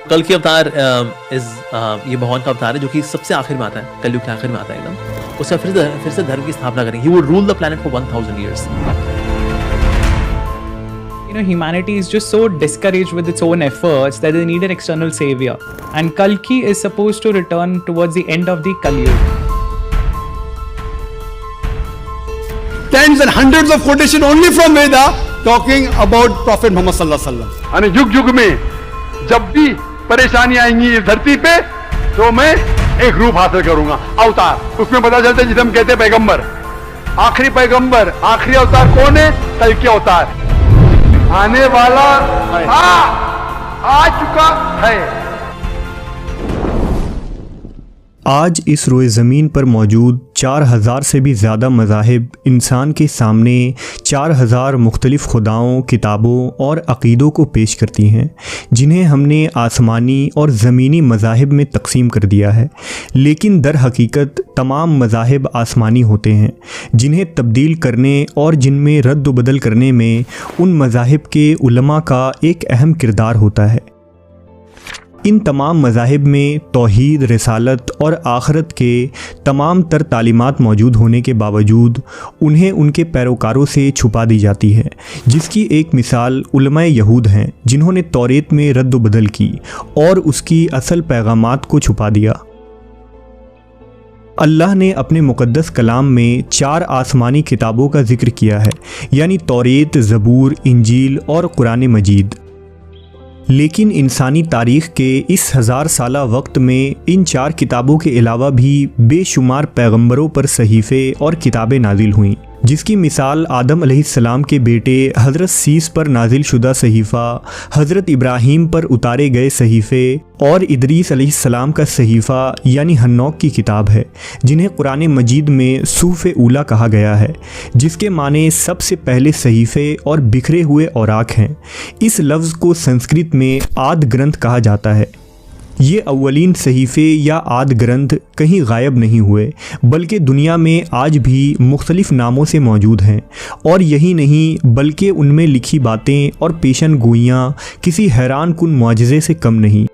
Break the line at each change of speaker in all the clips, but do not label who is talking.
कल की अवतार ये भगवान का अवतार है जो कि सबसे आखिर में आता है, कलयुग के आखिर में आता है एकदम। उसका फिर से धर्म की स्थापना करेंगे। He would rule the planet for 1000 years.
Humanity is just so discouraged with its own efforts that they need an external savior. And Kalki is supposed to return towards the end of the Kalyug.
Tens and hundreds of quotations only from Veda talking about Prophet Muhammad sallallahu alaihi wasallam.
यानी युग युग में जब भी परेशानी आएंगी इस धरती पे तो मैं एक रूप हासिल करूंगा, अवतार। उसमें पता चलता है जिसे हम कहते हैं पैगंबर, पैगंबर आखिरी अवतार कौन है? कल के अवतार। आने वाला आ चुका है।
आज इस रोए ज़मीन पर मौजूद 4000 से भी ज़्यादा मज़ाहिब इंसान के सामने 4000 मुख्तलिफ़ खुदाओं, किताबों और अक़ीदों को पेश करती हैं, जिन्हें हमने आसमानी और ज़मीनी मज़ाहिब में तकसीम कर दिया है। लेकिन दर हकीकत तमाम मज़ाहिब आसमानी होते हैं, जिन्हें तब्दील करने और जिनमें रद्द बदल करने में उन मज़ाहिब के उलमा का एक अहम किरदार होता है। इन तमाम मज़ाहिब में तौहीद, रिसालत और आखरत के तमाम तर तालीमात मौजूद होने के बावजूद उन्हें उनके पैरोकारों से छुपा दी जाती है, जिसकी एक मिसाल उलमाए यहूद हैं, जिन्होंने तौरेत में रद्द बदल की और उसकी असल पैगामात को छुपा दिया। अल्लाह ने अपने मुक़द्दस कलाम में 4 आसमानी किताबों का ज़िक्र किया है, यानी तौरेत, ज़बूर, इंजील और कुरान मजीद। लेकिन इंसानी तारीख़ के इस 1000 साला वक्त में इन 4 किताबों के अलावा भी बेशुमार पैगंबरों पर सहीफ़े और किताबें नाजिल हुईं, जिसकी मिसाल आदम अलैहिस्सलाम के बेटे हज़रत सीस पर नाजिल शुदा सहीफ़ा, हज़रत इब्राहीम पर उतारे गए सहीफ़े और इदरीस अलैहिस्सलाम का सहीफ़ा यानी हन्नोक की किताब है, जिन्हें कुरान मजीद में सूफ़े ऊला कहा गया है, जिसके माने सबसे पहले सहीफ़े और बिखरे हुए औराक हैं। इस लफ्ज़ को संस्कृत में आद ग्रंथ कहा जाता है। ये अव्वलीन सहीफ़े या आद ग्रंथ कहीं गायब नहीं हुए, बल्कि दुनिया में आज भी मुख्तलिफ़ नामों से मौजूद हैं। और यही नहीं, बल्कि उनमें लिखी बातें और पेशन गोइयाँ किसी हैरान कुन मुआजिज़े से कम नहीं।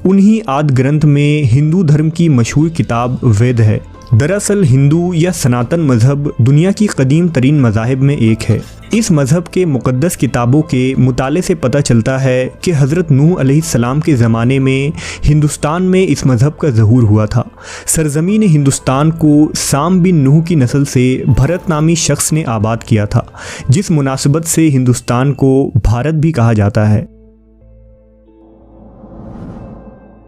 उन्हीं आद ग्रंथ में हिंदू धर्म की मशहूर किताब वेद है। दरअसल हिंदू या सनातन मज़हब दुनिया की कदीम तरीन मज़ाहिब में एक है। इस मज़हब के मुक़द्दस किताबों के मुताले से पता चलता है कि हज़रत नूह अलैहिस्सलाम के ज़माने में हिंदुस्तान में इस मज़हब का ज़हूर हुआ था। सरज़मीन हिंदुस्तान को साम बिन नूह की नस्ल से भरत नामी शख्स ने आबाद किया था, जिस मुनासिबत से हिंदुस्तान को भारत भी कहा जाता है।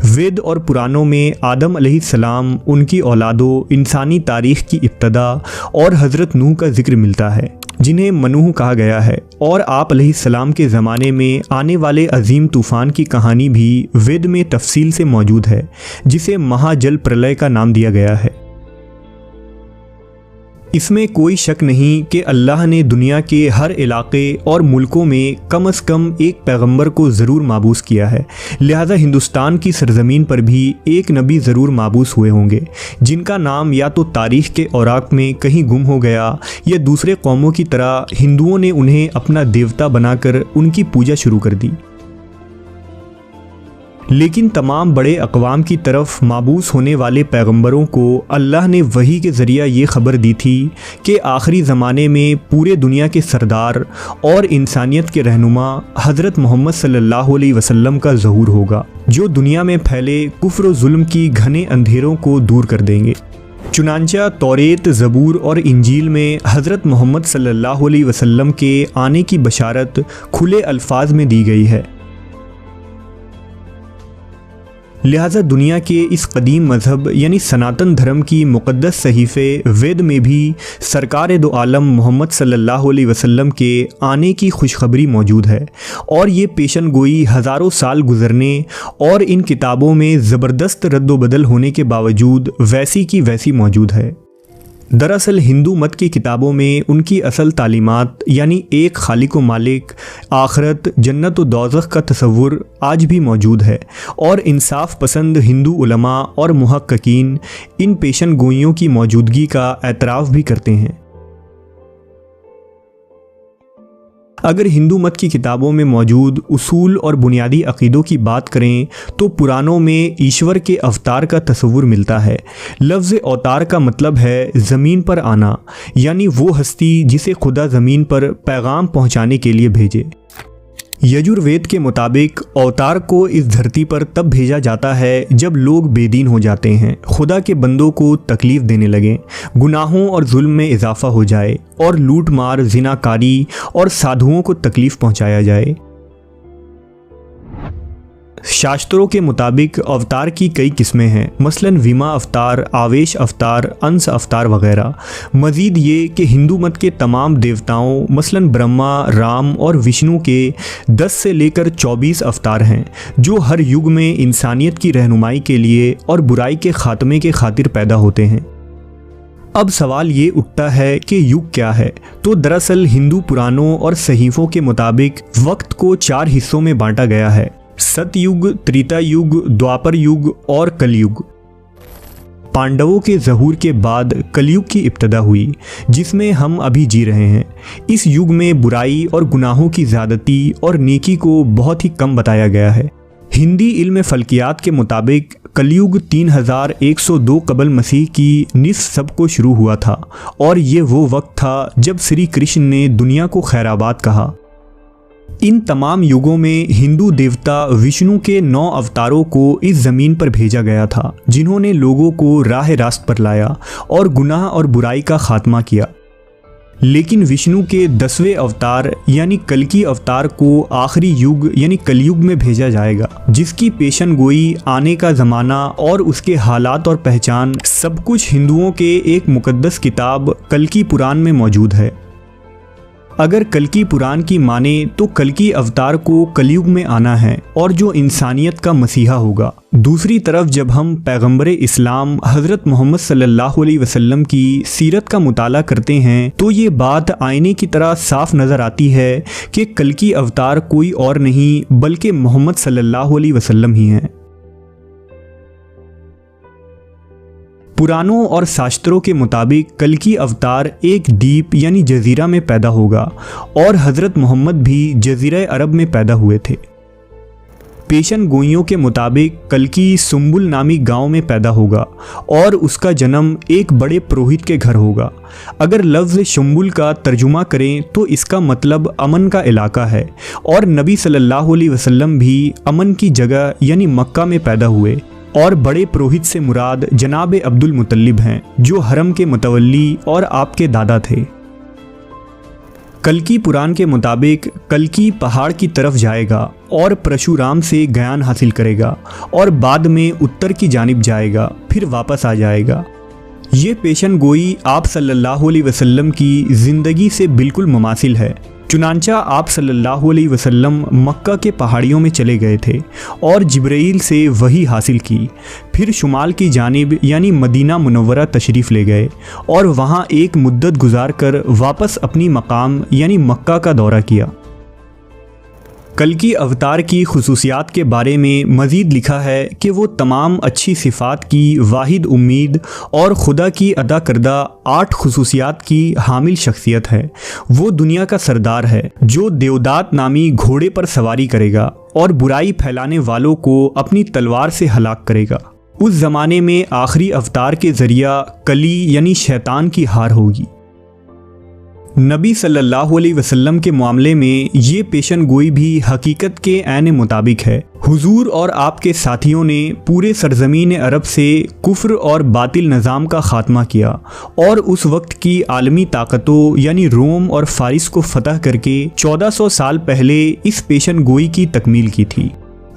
वेद और पुराणों में आदम अलैहिस्सलाम, उनकी औलादों, इंसानी तारीख़ की इब्तदा और हज़रत नूह का ज़िक्र मिलता है, जिन्हें मनूह कहा गया है। और आप अलैहिस्सलाम के ज़माने में आने वाले अजीम तूफ़ान की कहानी भी वेद में तफसील से मौजूद है, जिसे महाजल प्रलय का नाम दिया गया है। इसमें कोई शक नहीं कि अल्लाह ने दुनिया के हर इलाके और मुल्कों में कम से कम एक पैगंबर को ज़रूर माबूस किया है। लिहाजा हिंदुस्तान की सरज़मीन पर भी एक नबी ज़रूर माबूस हुए होंगे, जिनका नाम या तो तारीख़ के औराक में कहीं गुम हो गया या दूसरे कौमों की तरह हिंदुओं ने उन्हें अपना देवता बनाकर उनकी पूजा शुरू कर दी। लेकिन तमाम बड़े अक़वाम की तरफ माबूस होने वाले पैगंबरों को अल्लाह ने वही के ज़रिया ये ख़बर दी थी कि आखिरी ज़माने में पूरे दुनिया के सरदार और इंसानियत के रहनुमा हज़रत मोहम्मद सल्लल्लाहु अलैहि वसल्लम का ज़हूर होगा, जो दुनिया में फैले कुफ्र और जुल्म की घने अंधेरों को दूर कर देंगे। चुनांचा तौरेत, ज़बूर और इंजील में हज़रत मोहम्मद सल्लल्लाहु अलैहि वसल्लम के आने की बशारत खुले अल्फाज में दी गई है। लिहाजा दुनिया के इस कदीम मज़हब यानी सनातन धर्म की मुक़द्दस सहीफ़े वेद में भी सरकार दो आलम मोहम्मद सल्लल्लाहु अलैहि वसल्लम के आने की खुशखबरी मौजूद है। और ये पेशन गोई हज़ारों साल गुज़रने और इन किताबों में ज़बरदस्त रद्द-ओ-बदल होने के बावजूद वैसी की वैसी मौजूद है। दरअसल हिंदू मत की किताबों में उनकी असल तालीमात यानी एक खालिक व मालिक, आखरत, जन्नत व दोज़ख का तसव्वुर आज भी मौजूद है। और इंसाफ पसंद हिंदू उलमा और मुहक्किकीन इन पेशन गोइयों की मौजूदगी का एतराफ़ भी करते हैं। अगर हिंदू मत की किताबों में मौजूद उसूल और बुनियादी अकीदों की बात करें तो पुराणों में ईश्वर के अवतार का तस्वुर मिलता है। लफ्ज़ अवतार का मतलब है ज़मीन पर आना, यानी वो हस्ती जिसे खुदा ज़मीन पर पैगाम पहुंचाने के लिए भेजे। यजुर्वेद के मुताबिक अवतार को इस धरती पर तब भेजा जाता है जब लोग बेदीन हो जाते हैं, खुदा के बंदों को तकलीफ़ देने लगें, गुनाहों और जुल्म में इजाफा हो जाए और लूट मार, जिनाकारी और साधुओं को तकलीफ़ पहुंचाया जाए। शास्त्रों के मुताबिक अवतार की कई किस्में हैं, मसलन विमा अवतार, आवेश अवतार, अंश अवतार वगैरह। मज़ीद ये कि हिंदू मत के तमाम देवताओं मसलन ब्रह्मा, राम और विष्णु के 10 से लेकर 24 अवतार हैं जो हर युग में इंसानियत की रहनुमाई के लिए और बुराई के ख़ात्मे के खातिर पैदा होते हैं। अब सवाल ये उठता है कि युग क्या है? तो दरअसल हिंदू पुराणों और सहीफ़ों के मुताबिक वक्त को 4 हिस्सों में बांटा गया है: सतयुग, त्रेता युग, द्वापर युग और कलयुग। पांडवों के ज़हूर के बाद कलयुग की इब्तिदा हुई, जिसमें हम अभी जी रहे हैं। इस युग में बुराई और गुनाहों की ज़्यादती और नेकी को बहुत ही कम बताया गया है। हिंदी इल्म फल्कियात के मुताबिक कलयुग 3102 कबल मसीह की निस्फ सबको शुरू हुआ था और ये वो वक्त था जब श्री कृष्ण ने दुनिया को खैराबाद कहा। इन तमाम युगों में हिंदू देवता विष्णु के 9 अवतारों को इस ज़मीन पर भेजा गया था, जिन्होंने लोगों को राह रास्त पर लाया और गुनाह और बुराई का खात्मा किया। लेकिन विष्णु के 10वें अवतार यानी कल्कि अवतार को आखिरी युग यानी कलयुग में भेजा जाएगा, जिसकी पेशन गोई, आने का ज़माना और उसके हालात और पहचान सब कुछ हिंदुओं के एक मुकद्दस किताब कल्कि पुराण में मौजूद है। अगर कल्कि पुराण की माने तो कल्कि अवतार को कलयुग में आना है और जो इंसानियत का मसीहा होगा। दूसरी तरफ जब हम पैगंबर इस्लाम हज़रत मोहम्मद सल्लल्लाहु अलैहि वसल्लम की सीरत का मुताला करते हैं तो ये बात आईने की तरह साफ नज़र आती है कि कल्कि अवतार कोई और नहीं बल्कि मोहम्मद सल्लल्लाहु अलैहि वसल्लम ही हैं। पुराणों और शास्त्रों के मुताबिक कल्कि अवतार एक द्वीप यानी जजीरा में पैदा होगा और हज़रत मोहम्मद भी जजीरा अरब में पैदा हुए थे। पेशन गोइयों के मुताबिक कल्कि सुम्बुल नामी गांव में पैदा होगा और उसका जन्म एक बड़े पुरोहित के घर होगा। अगर लफ्ज़ शुम्बुल का तर्जुमा करें तो इसका मतलब अमन का इलाका है और नबी सल्लल्लाहु अलैहि वसल्लम भी अमन की जगह यानी मक्का में पैदा हुए और बड़े पुरोहित से मुराद जनाब अब्दुल मुतल्लिब हैं जो हरम के मुतवल्ली और आपके दादा थे। कल्कि पुराण के मुताबिक कल्कि पहाड़ की तरफ जाएगा और परशुराम से ज्ञान हासिल करेगा और बाद में उत्तर की जानिब जाएगा, फिर वापस आ जाएगा। ये पेशन गोई आप सल्लल्लाहु अलैहि वसल्लम की ज़िंदगी से बिल्कुल मुमासिल है। चुनांचा आप सल्लल्लाहु अलैहि वसल्लम मक्का के पहाड़ियों में चले गए थे और जिब्राइल से वही हासिल की, फिर शुमाल की जानिब यानी मदीना मुनव्वरा तशरीफ़ ले गए और वहाँ एक मुद्दत गुजारकर वापस अपनी मकाम यानी मक्का का दौरा किया। कल्कि अवतार की खुसूसियात के बारे में मज़ीद लिखा है कि वो तमाम अच्छी सिफ़ात की वाहिद उम्मीद और खुदा की अदा करदा 8 खुसूसियात की हामिल शख्सियत है। वो दुनिया का सरदार है जो देवदात नामी घोड़े पर सवारी करेगा और बुराई फैलाने वालों को अपनी तलवार से हलाक करेगा। उस ज़माने में आखिरी अवतार के ज़रिया कली यानी शैतान की हार होगी। नबी सल्लल्लाहु अलैहि वसल्लम के मामले में ये पेशन गोई भी हकीकत के ऐन मुताबिक है। हुजूर और आपके साथियों ने पूरे सरजमीन अरब से कुफ्र और बातिल निज़ाम का ख़ात्मा किया और उस वक्त की आलमी ताकतों यानी रोम और फ़ारिस को फ़तह करके 1400 साल पहले इस पेशन गोई की तकमील की थी।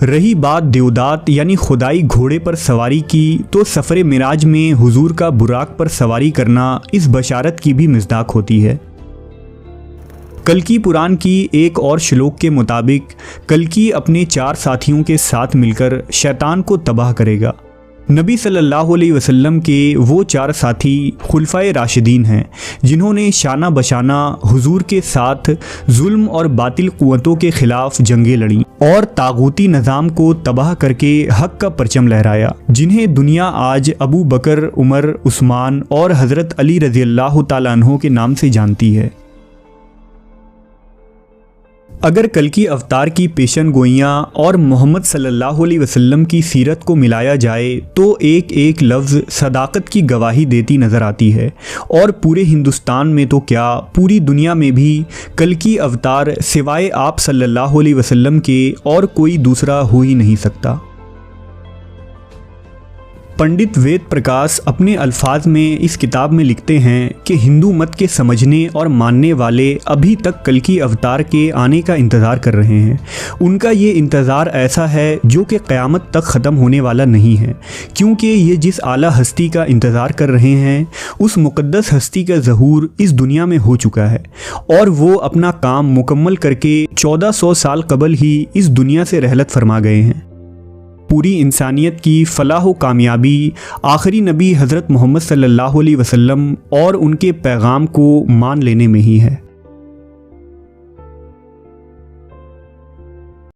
रही बात देवदात यानी खुदाई घोड़े पर सवारी की, तो सफ़र मिराज में हुजूर का बुराक पर सवारी करना इस बशारत की भी मिज़दाक होती है। कल्कि पुराण की एक और श्लोक के मुताबिक कल्कि अपने 4 साथियों के साथ मिलकर शैतान को तबाह करेगा। नबी सल्लल्लाहु अलैहि वसल्लम के वो 4 साथी खुलफाए राशिदीन हैं जिन्होंने शाना बशाना हुजूर के साथ जुल्म और बातिल कुव्वतों के ख़िलाफ़ जंगें लड़ी और तागूती निज़ाम को तबाह करके हक़ का परचम लहराया, जिन्हें दुनिया आज अबू बकर, उमर, उस्मान और हज़रत अली रज़ियल्लाहु ताला अन्हो के नाम से जानती है। अगर कल्कि अवतार की पेशन गोइयाँ और मोहम्मद सल्लल्लाहु अलैहि वसल्लम की सीरत को मिलाया जाए तो एक एक लफ्ज़ सदाकत की गवाही देती नज़र आती है, और पूरे हिंदुस्तान में तो क्या पूरी दुनिया में भी कल्कि अवतार सिवाय आप सल्लल्लाहु अलैहि वसल्लम के और कोई दूसरा हो ही नहीं सकता। पंडित वेद प्रकाश अपने अल्फाज में इस किताब में लिखते हैं कि हिंदू मत के समझने और मानने वाले अभी तक कल्कि अवतार के आने का इंतज़ार कर रहे हैं। उनका ये इंतज़ार ऐसा है जो कि क़यामत तक ख़त्म होने वाला नहीं है, क्योंकि ये जिस आला हस्ती का इंतज़ार कर रहे हैं उस मुक़द्दस हस्ती का ज़हूर इस दुनिया में हो चुका है, और वो अपना काम मुकम्मल करके 1400 साल कबल ही इस दुनिया से रहलत फरमा गए हैं। पूरी इंसानियत की फ़लाह व कामयाबी आखिरी नबी हज़रत मोहम्मद सल्लल्लाहु अलैहि वसल्लम और उनके पैगाम को मान लेने में ही है।